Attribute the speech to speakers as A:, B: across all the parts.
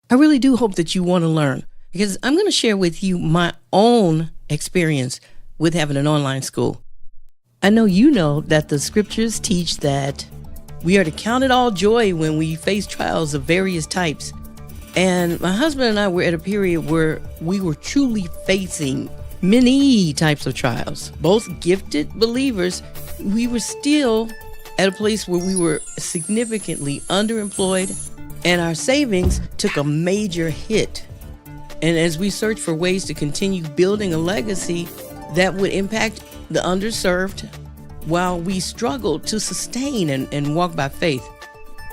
A: I really do hope that you want to learn, because I'm going to share with you my own experience with having an online school. I know you know that the scriptures teach that we are to count it all joy when we face trials of various types. And my husband and I were at a period where we were truly facing many types of trials. Both gifted believers, we were still at a place where we were significantly underemployed, and our savings took a major hit. And as we searched for ways to continue building a legacy that would impact the underserved, while we struggled to sustain and walk by faith,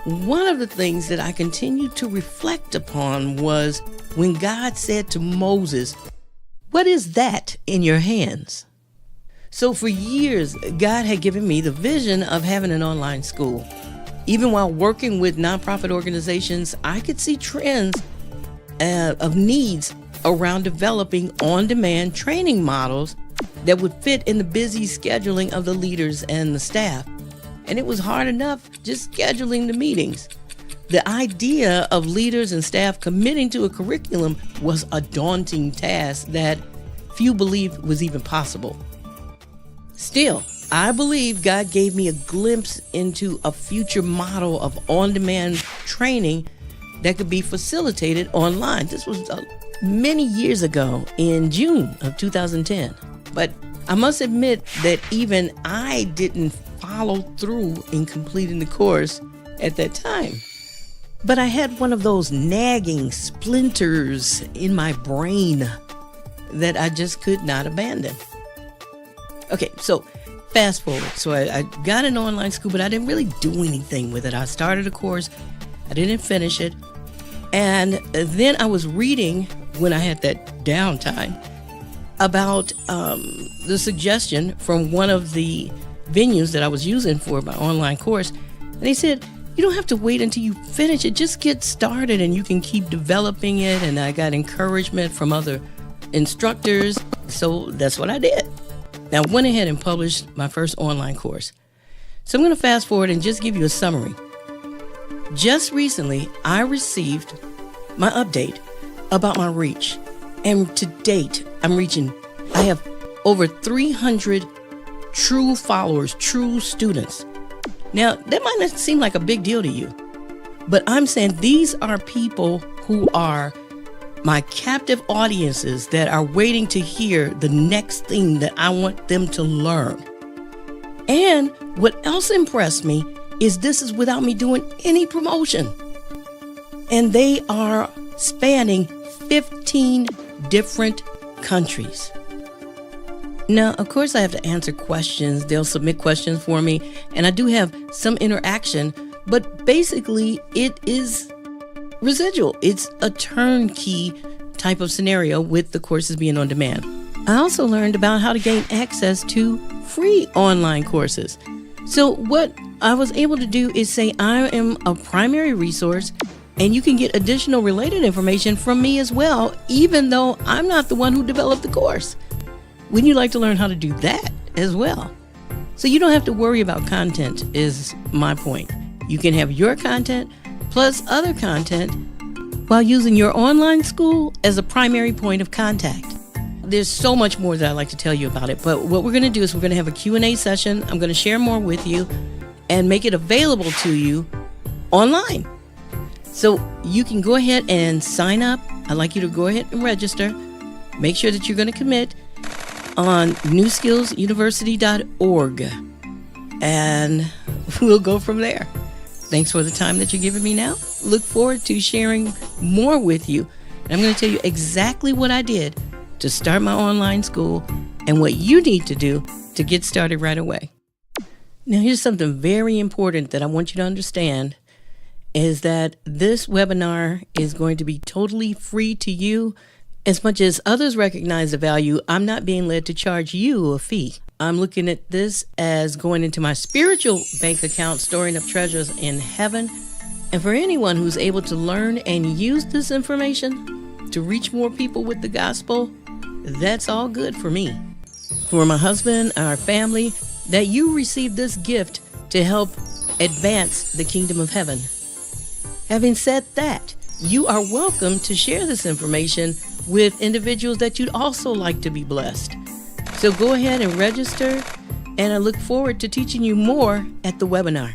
A: one of the things that I continued to reflect upon was when God said to Moses, "What is that in your hands?" So for years, God had given me the vision of having an online school. Even while working with nonprofit organizations, I could see trends of needs around developing on-demand training models that would fit in the busy scheduling of the leaders and the staff. And it was hard enough just scheduling the meetings. The idea of leaders and staff committing to a curriculum was a daunting task that few believed was even possible. Still, I believe God gave me a glimpse into a future model of on-demand training that could be facilitated online. This was many years ago in June of 2010. But I must admit that even I didn't follow through in completing the course at that time. But I had one of those nagging splinters in my brain that I just could not abandon. Okay, so fast forward. So I got an online school, but I didn't really do anything with it. I started a course, I didn't finish it. And then I was reading, when I had that downtime, about the suggestion from one of the venues that I was using for my online course. And they said, you don't have to wait until you finish it. Just get started and you can keep developing it. And I got encouragement from other instructors. So that's what I did. Now, I went ahead and published my first online course. So I'm going to fast forward and just give you a summary. Just recently, I received my update about my reach. And to date, I have over 300 true followers, true students. Now, that might not seem like a big deal to you, but I'm saying these are people who are my captive audiences that are waiting to hear the next thing that I want them to learn. And what else impressed me is this is without me doing any promotion. And they are spanning 15 different countries. Now, of course, I have to answer questions. They'll submit questions for me, and I do have some interaction, but basically it is residual. It's a turnkey type of scenario with the courses being on demand. I also learned about how to gain access to free online courses. So what I was able to do is say I am a primary resource, and you can get additional related information from me as well, even though I'm not the one who developed the course. Wouldn't you like to learn how to do that as well? So you don't have to worry about content, is my point. You can have your content plus other content while using your online school as a primary point of contact. There's so much more that I'd like to tell you about it, but what we're going to do is we're going to have a Q&A session. I'm going to share more with you and make it available to you online. So you can go ahead and sign up. I'd like you to go ahead and register. Make sure that you're going to commit on newskillsuniversity.org, and we'll go from there. Thanks for the time that you're giving me now. Look forward to sharing more with you. And I'm going to tell you exactly what I did to start my online school and what you need to do to get started right away. Now, here's something very important that I want you to understand is that this webinar is going to be totally free to you. As much as others recognize the value, I'm not being led to charge you a fee. I'm looking at this as going into my spiritual bank account, storing up treasures in heaven. And for anyone who's able to learn and use this information to reach more people with the gospel, that's all good for me. For my husband, our family, that you receive this gift to help advance the kingdom of heaven. Having said that, you are welcome to share this information with individuals that you'd also like to be blessed. So go ahead and register, and I look forward to teaching you more at the webinar.